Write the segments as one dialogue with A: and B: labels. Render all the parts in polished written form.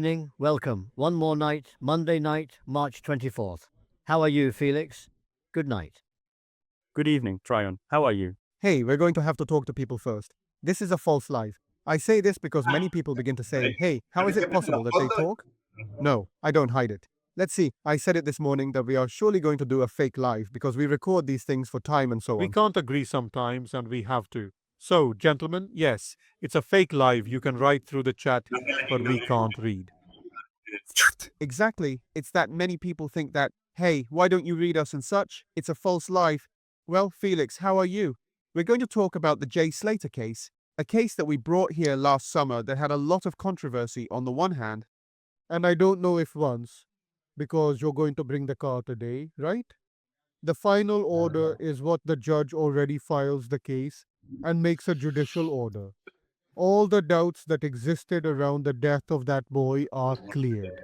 A: Evening, welcome. One more night, Monday night, March 24th. How are you, Felix? Good night.
B: Good evening, Tryon. How are you?
C: Hey, we're going to have to talk to people first. This is a false life. I say this because many people begin to say, hey, how is it possible that they talk? No, I don't hide it. Let's see, I said it this morning that we are surely going to do a fake live because we record these things for time and so on.
D: We can't agree sometimes and we have to. So, gentlemen, yes, it's a fake live. You can write through the chat, but we can't read.
C: Exactly. It's that many people think that, hey, why don't you read us and such? It's a false live. Well, Felix, how are you? We're going to talk about the Jay Slater case, a case that we brought here last summer that had a lot of controversy on the one hand.
D: And I don't know if once, because you're going to bring the car today, right? The final order is what the judge already files the case and makes a judicial order. All the doubts that existed around the death of that boy are cleared.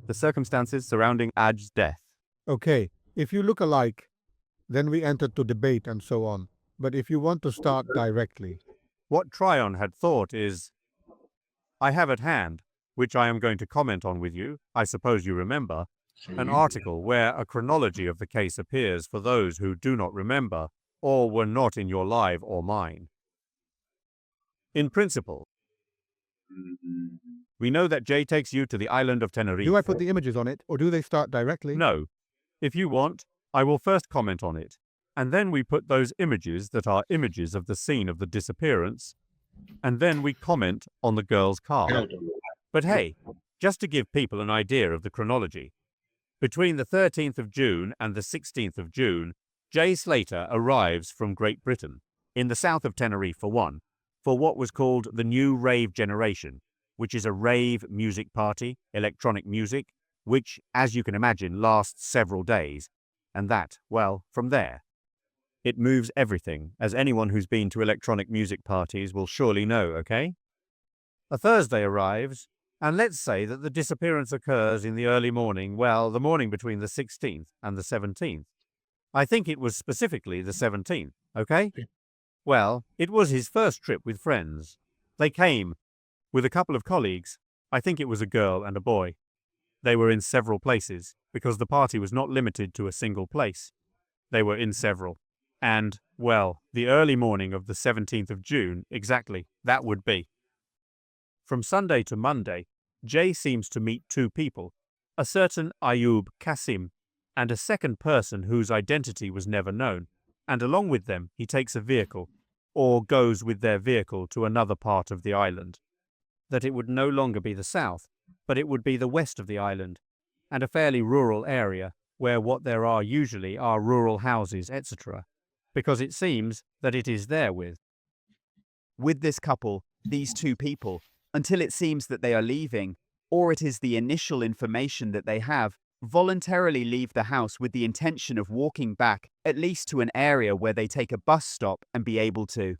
B: The circumstances surrounding Aj's death.
D: Okay, if you look alike, then we enter to debate and so on. But if you want to start directly.
B: What Tryon had thought is, I have at hand, which I am going to comment on with you, I suppose you remember, an article where a chronology of the case appears for those who do not remember or were not in your live or mine. In principle, we know that Jay takes you to the island of Tenerife.
D: Do I put the images on it, or do they start directly?
B: No. If you want, I will first comment on it, and then we put those images that are images of the scene of the disappearance, and then we comment on the girl's car. But hey, just to give people an idea of the chronology, between the 13th of June and the 16th of June, Jay Slater arrives from Great Britain, in the south of Tenerife for one, for what was called the New Rave Generation, which is a rave music party, electronic music, which, as you can imagine, lasts several days. And that, well, from there, it moves everything, as anyone who's been to electronic music parties will surely know, okay? A Thursday arrives, and let's say that the disappearance occurs in the early morning, well, the morning between the 16th and the 17th. I think it was specifically the 17th, okay? Well, it was his first trip with friends. They came with a couple of colleagues. I think it was a girl and a boy. They were in several places, because the party was not limited to a single place. They were in several. And, well, the early morning of the 17th of June, exactly, that would be. From Sunday to Monday, Jay seems to meet two people, a certain Ayub Qasim, and a second person whose identity was never known, and along with them he takes a vehicle, or goes with their vehicle to another part of the island. That it would no longer be the south, but it would be the west of the island, and a fairly rural area, where what there are usually are rural houses, etc., because it seems that it is therewith.
E: With this couple, these two people, until it seems that they are leaving, or it is the initial information that they have, voluntarily leave the house with the intention of walking back, at least to an area where they take a bus stop and be able to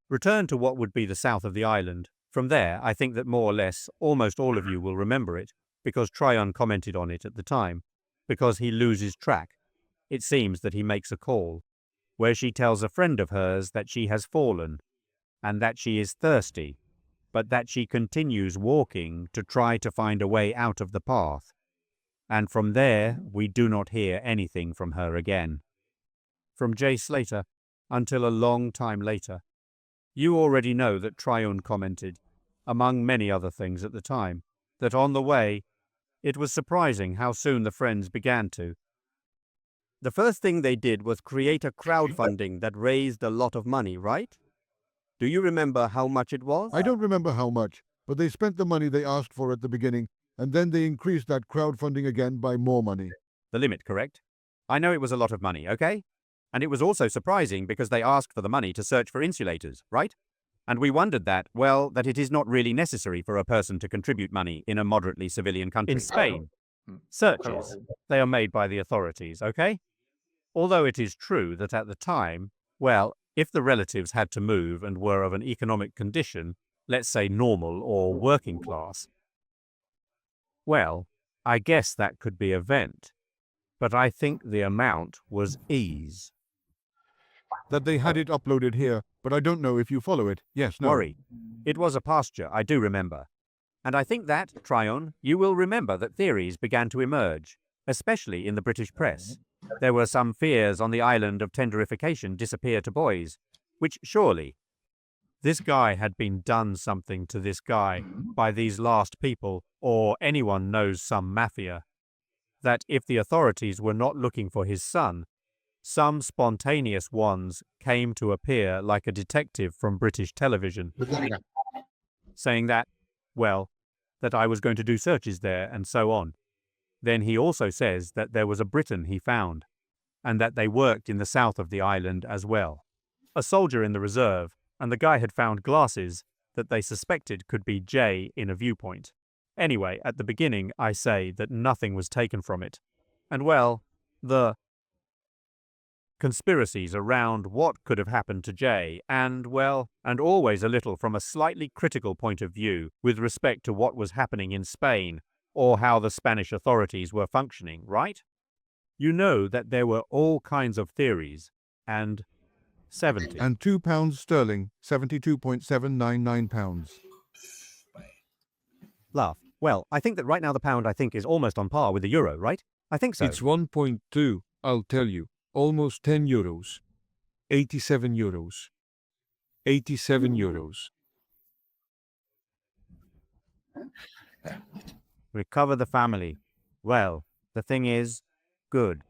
B: return to what would be the south of the island. From there, I think that more or less almost all of you will remember it, because Tryon commented on it at the time, because he loses track. It seems that he makes a call, where she tells a friend of hers that she has fallen, and that she is thirsty, but that she continues walking to try to find a way out of the path. And from there, we do not hear anything from her again. From Jay Slater, until a long time later. You already know that Tryon commented, among many other things at the time, that on the way, it was surprising how soon the friends began to. The first thing they did was create a crowdfunding that raised a lot of money, right? Do you remember how much it was?
D: I don't remember how much, but they spent the money they asked for at the beginning, and then they increased that crowdfunding again by more money.
B: The limit, correct? I know it was a lot of money, okay? And it was also surprising because they asked for the money to search for insulators, right? And we wondered that, well, that it is not really necessary for a person to contribute money in a moderately civilian country. In Spain, searches, they are made by the authorities, okay? Although it is true that at the time, well, if the relatives had to move and were of an economic condition, let's say normal or working class, well, I guess that could be a vent. But I think the amount was ease.
D: That they had it uploaded here, but I don't know if you follow it. Yes, no.
B: Worry. It was a pasture, I do remember. And I think that, Tryon, you will remember that theories began to emerge, especially in the British press. There were some fears on the island of tenderification disappear to boys, which surely this guy had been done something to this guy by these last people, or anyone knows some mafia, that if the authorities were not looking for his son, some spontaneous ones came to appear like a detective from British television, saying that, well, that I was going to do searches there and so on. Then he also says that there was a Briton he found, and that they worked in the south of the island as well. A soldier in the reserve, and the guy had found glasses that they suspected could be Jay in a viewpoint. Anyway, at the beginning I say that nothing was taken from it. And well, the conspiracies around what could have happened to Jay, and well, and always a little from a slightly critical point of view with respect to what was happening in Spain, or how the Spanish authorities were functioning, right? You know that there were all kinds of theories, and 70.
D: And £2 sterling, 72.799 pounds.
B: Laugh. Well, I think that right now the pound, I think, is almost on par with the euro, right? I think so.
F: It's 1.2, I'll tell you. Almost 10 euros. 87 euros. 87 euros.
B: Recover the family. Well, the thing is, good.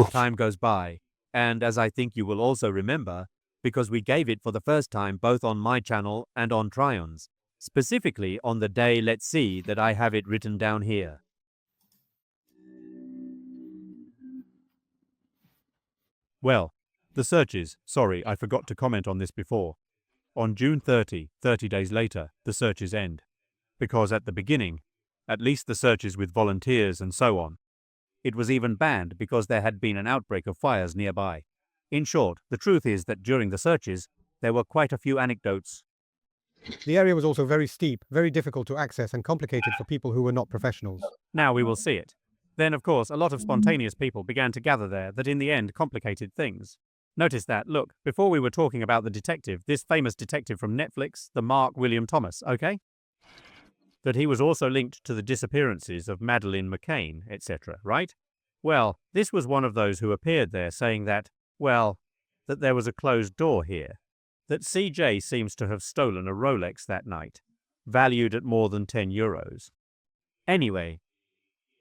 B: Time goes by, and as I think you will also remember, because we gave it for the first time both on my channel and on Tryon's, specifically on the day, let's see, that I have it written down here. Well, the searches, sorry, I forgot to comment on this before. On June 30, 30 days later, the searches end. Because at the beginning, at least the searches with volunteers and so on, it was even banned because there had been an outbreak of fires nearby. In short, the truth is that during the searches, there were quite a few anecdotes.
C: The area was also very steep, very difficult to access, and complicated for people who were not professionals.
B: Now we will see it. Then, of course, a lot of spontaneous people began to gather there that in the end complicated things. Notice that, look, before we were talking about the detective, this famous detective from Netflix, the Mark William Thomas, okay? That he was also linked to the disappearances of Madeleine McCain, etc., right? Well, this was one of those who appeared there saying that, well, that there was a closed door here, that CJ seems to have stolen a Rolex that night, valued at more than 10 euros. Anyway,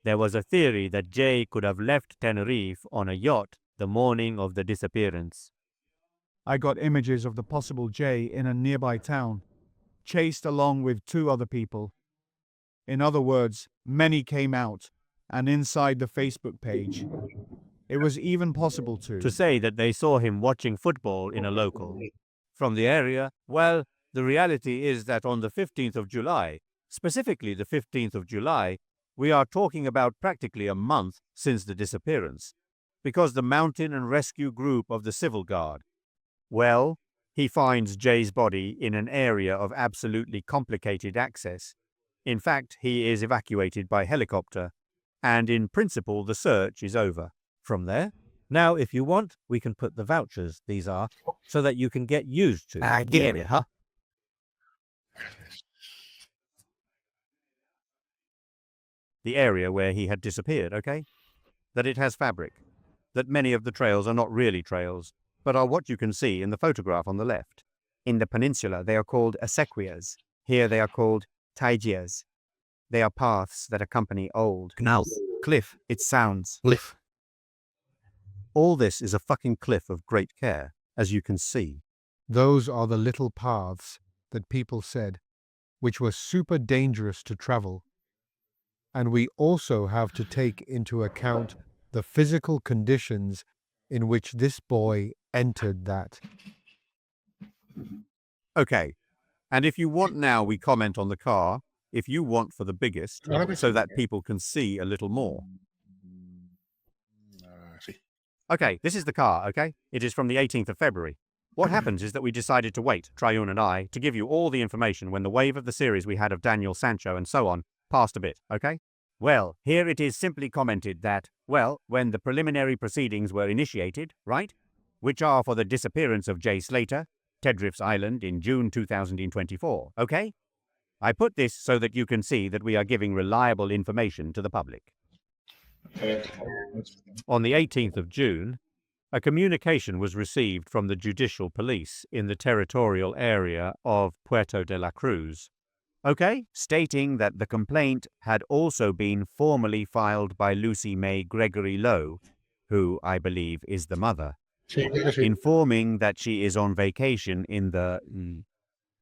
B: there was a theory that Jay could have left Tenerife on a yacht the morning of the disappearance.
G: I got images of the possible Jay in a nearby town, chased along with 2 other people. In other words, many came out, and inside the Facebook page, it was even possible
B: To say that they saw him watching football in a local. From the area, well, the reality is that on the 15th of July, specifically the 15th of July, we are talking about practically a month since the disappearance, because the mountain and rescue group of the Civil Guard, well, he finds Jay's body in an area of absolutely complicated access. In fact, he is evacuated by helicopter, and in principle the search is over. From there, now if you want, we can put the vouchers, these are, so that you can get used to.
A: I get it, huh?
B: The area where he had disappeared, okay? That it has fabric. That many of the trails are not really trails, but are what you can see in the photograph on the left. In the peninsula, they are called acequias. Here they are called taigias. They are paths that accompany old.
A: Canal.
B: Cliff, it sounds.
A: Cliff.
B: All this is a fucking cliff of great care, as you can see.
D: Those are the little paths that people said, which were super dangerous to travel. And we also have to take into account the physical conditions in which this boy entered that.
B: Okay, and if you want now, we comment on the car, if you want for the biggest, so that people can see a little more. Okay, this is the car, okay? It is from the 18th of February. What happens is that we decided to wait, Tryon and I, to give you all the information when the wave of the series we had of Daniel Sancho and so on passed a bit, okay? Well, here it is simply commented that, well, when the preliminary proceedings were initiated, right? Which are for the disappearance of Jay Slater, Tenerife Island in June 2024, okay? I put this so that you can see that we are giving reliable information to the public. On the 18th of June, a communication was received from the Judicial Police in the territorial area of Puerto de la Cruz, stating that the complaint had also been formally filed by Lucy May Gregory Lowe, who I believe is the mother, informing that she is on vacation in the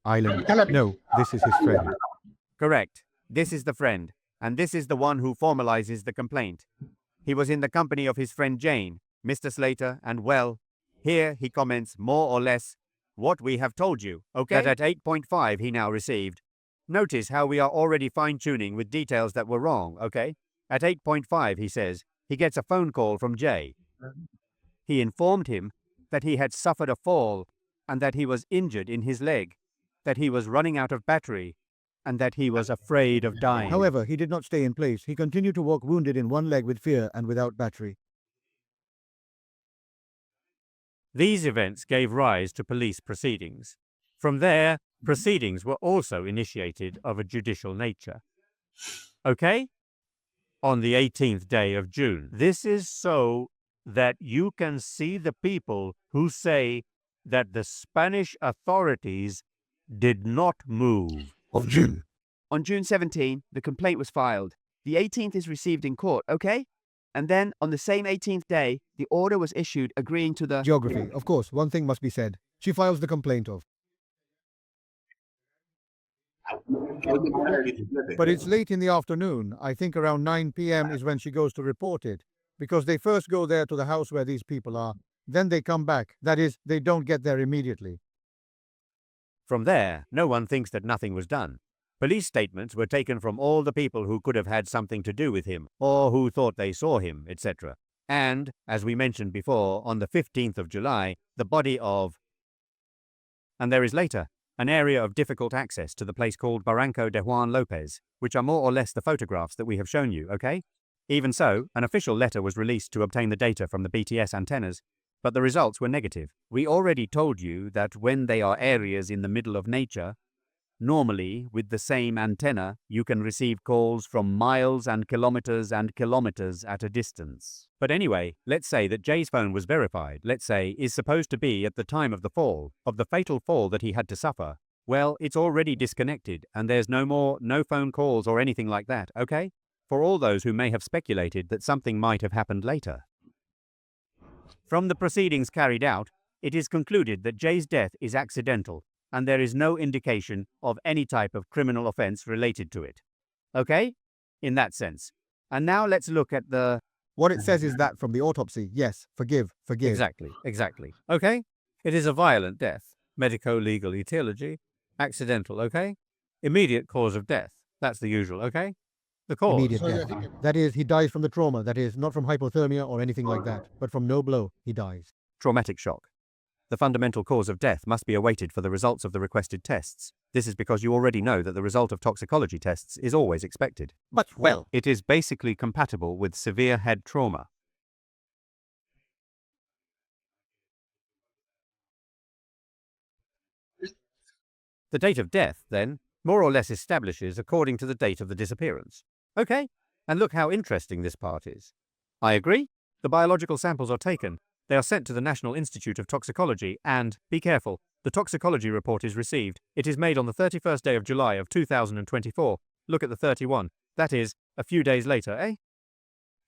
C: Island. No, this is his friend.
E: Correct. This is the friend, and this is the one who formalizes the complaint. He was in the company of his friend Jane, Mr. Slater, and well, here he comments more or less what we have told you, that at 8.5 he now received. Notice how we are already fine-tuning with details that were wrong, At 8.5, he says, he gets a phone call from Jay. He informed him that he had suffered a fall and that he was injured in his leg, that he was running out of battery, and that he was afraid of dying.
C: However, he did not stay in place. He continued to walk wounded in one leg with fear and without battery.
B: These events gave rise to police proceedings. From there, proceedings were also initiated of a judicial nature. On the 18th day of June. This is so that you can see the people who say that the Spanish authorities did not move.
F: Of June.
E: On June 17, the complaint was filed. The 18th is received in court, And then, on the same 18th day, the order was issued agreeing to the
C: Geography. Of course, one thing must be said. She files the complaint of. But it's late in the afternoon. I think around 9 p.m. is when she goes to report it. Because they first go there to the house where these people are. Then they come back. That is, they don't get there immediately.
B: From there, no one thinks that nothing was done. Police statements were taken from all the people who could have had something to do with him, or who thought they saw him, etc. And, as we mentioned before, on the 15th of July, the body of... And there is later an area of difficult access to the place called Barranco de Juan Lopez, which are more or less the photographs that we have shown you, Even so, an official letter was released to obtain the data from the BTS antennas, but the results were negative. We already told you that when they are areas in the middle of nature, normally, with the same antenna, you can receive calls from miles and kilometers at a distance. But anyway, let's say that Jay's phone was verified, is supposed to be at the time of the fall, of the fatal fall that he had to suffer. Well, it's already disconnected, and there's no phone calls or anything like that, For all those who may have speculated that something might have happened later. From the proceedings carried out, it is concluded that Jay's death is accidental, and there is no indication of any type of criminal offense related to it. In that sense. And now let's look at the...
C: What it says is that from the autopsy, yes, forgive.
B: Exactly. It is a violent death. Medico-legal etiology. Accidental, Immediate cause of death. That's the usual, The cause.
C: Immediate death. That is, he dies from the trauma. That is, not from hypothermia or anything like that, but from no blow, he dies.
B: Traumatic shock. The fundamental cause of death must be awaited for the results of the requested tests. This is because you already know that the result of toxicology tests is always expected.
A: But, well,
B: It is basically compatible with severe head trauma. The date of death, then, more or less establishes according to the date of the disappearance. And look how interesting this part is. I agree. The biological samples are taken. They are sent to the National Institute of Toxicology and, be careful, the toxicology report is received. It is made on the 31st day of July of 2024. Look at the 31. That is, a few days later,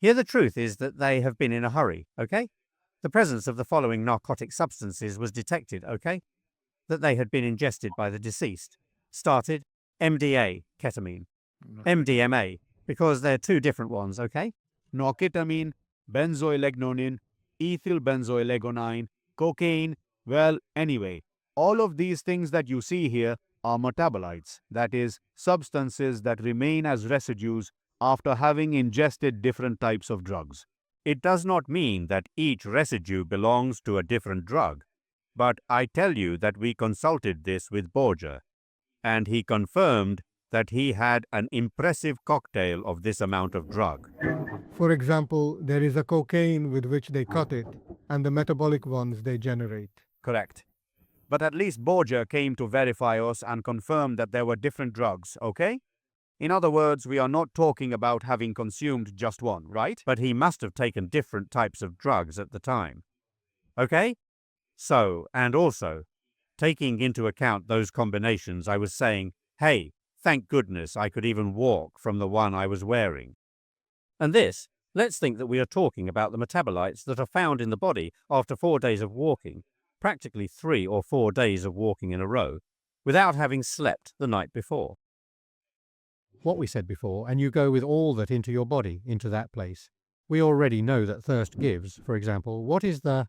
B: Here the truth is that they have been in a hurry, The presence of the following narcotic substances was detected, That they had been ingested by the deceased. Started MDA, ketamine. MDMA, because they're two different ones,
G: Norketamine, benzoylecgonine, ethyl benzoylecgonine, cocaine. Well, anyway, all of these things that you see here are metabolites, that is, substances that remain as residues after having ingested different types of drugs.
B: It does not mean that each residue belongs to a different drug, but I tell you that we consulted this with Borgia, and he confirmed that he had an impressive cocktail of this amount of drug.
D: For example, there is a cocaine with which they cut it, and the metabolic ones they generate.
B: Correct.
G: But at least Borgia came to verify us and confirm that there were different drugs, okay? In other words, we are not talking about having consumed just one, right?
B: But he must have taken different types of drugs at the time. Okay? So, and also, taking into account those combinations, I was saying, hey, thank goodness I could even walk from the one I was wearing. And this, let's think that we are talking about the metabolites that are found in the body after 4 days of walking, practically 3 or 4 days of walking in a row, without having slept the night before.
A: What we said before, and you go with all that into your body, into that place. We already know that thirst gives, for example. What is the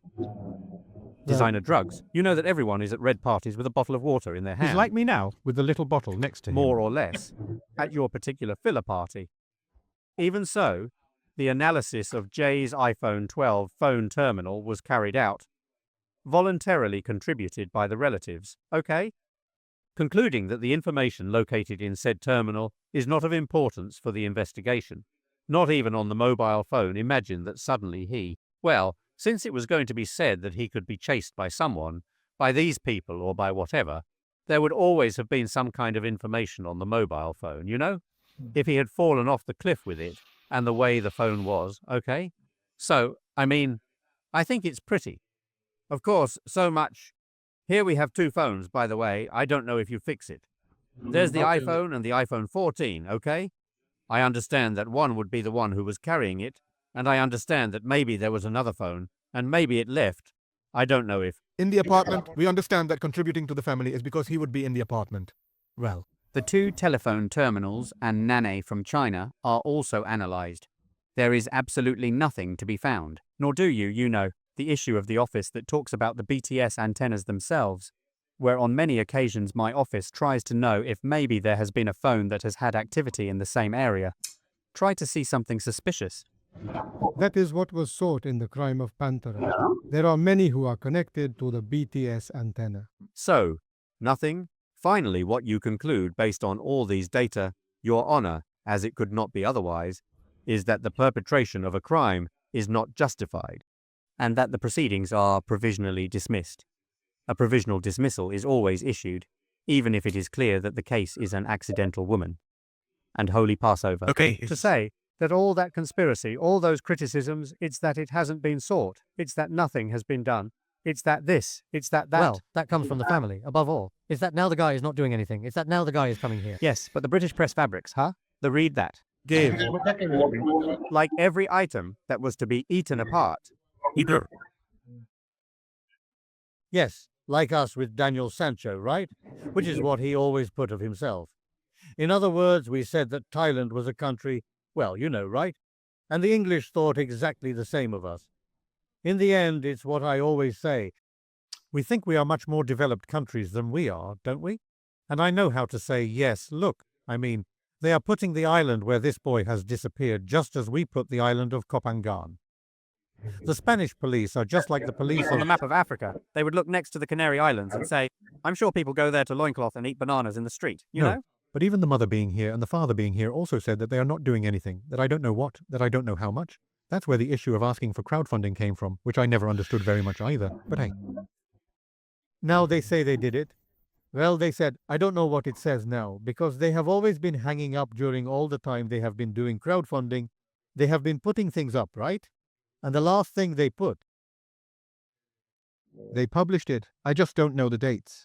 B: Designer drugs. You know that everyone is at red parties with a bottle of water in their hand.
C: He's like me now, with the little bottle next to him.
B: More or less, at your particular filler party. Even so, the analysis of Jay's iPhone 12 phone terminal was carried out, voluntarily contributed by the relatives, okay? Concluding that the information located in said terminal is not of importance for the investigation. Not even on the mobile phone. Imagine that suddenly since it was going to be said that he could be chased by someone, by these people or by whatever, there would always have been some kind of information on the mobile phone, you know? If he had fallen off the cliff with it, and the way the phone was, okay? So, I mean, I think it's pretty. Of course, so much. Here we have 2 phones, by the way. I don't know if you fix it. There's the iPhone and the iPhone 14, okay? I understand that one would be the one who was carrying it, and I understand that maybe there was another phone, and maybe it left. I don't know if...
C: In the apartment, we understand that contributing to the family is because he would be in the apartment. Well,
E: The 2 telephone terminals and Nane from China are also analysed. There is absolutely nothing to be found. Nor do you know, the issue of the office that talks about the BTS antennas themselves, where on many occasions my office tries to know if maybe there has been a phone that has had activity in the same area. Try to see something suspicious.
D: That is what was sought in the crime of Pantera. There are many who are connected to the BTS antenna.
B: So, nothing? Finally, what you conclude based on all these data, Your Honour, as it could not be otherwise, is that the perpetration of a crime is not justified, and that the proceedings are provisionally dismissed. A provisional dismissal is always issued, even if it is clear that the case is an accidental woman. And Holy Passover.
C: okay.
B: To say that all that conspiracy, all those criticisms, it's that it hasn't been sought, it's that nothing has been done, it's that this, it's that that.
A: Well, that comes from the family, above all. It's that now the guy is not doing anything. It's that now the guy is coming here.
B: Yes, but the British press fabrics, huh? The read that.
C: Give.
B: Like every item that was to be eaten apart.
A: Yes, like us with Daniel Sancho, right? Which is what he always put of himself. In other words, we said that Thailand was a country, well, you know, right? And the English thought exactly the same of us. In the end, it's what I always say. We think we are much more developed countries than we are, don't we? And I know how to say, yes, look, I mean, they are putting the island where this boy has disappeared just as we put the island of Kopangan. The Spanish police are just like the police
B: On the map of Africa, they would look next to the Canary Islands and say, I'm sure people go there to loincloth and eat bananas in the street, you
C: No.
B: know?
C: But even the mother being here and the father being here also said that they are not doing anything, that I don't know what, that I don't know how much. That's where the issue of asking for crowdfunding came from, which I never understood very much either. But hey.
D: Now they say they did it. Well, they said, I don't know what it says now, because they have always been hanging up during all the time they have been doing crowdfunding. They have been putting things up, right? And the last thing they put,
C: They published it. I just don't know the dates.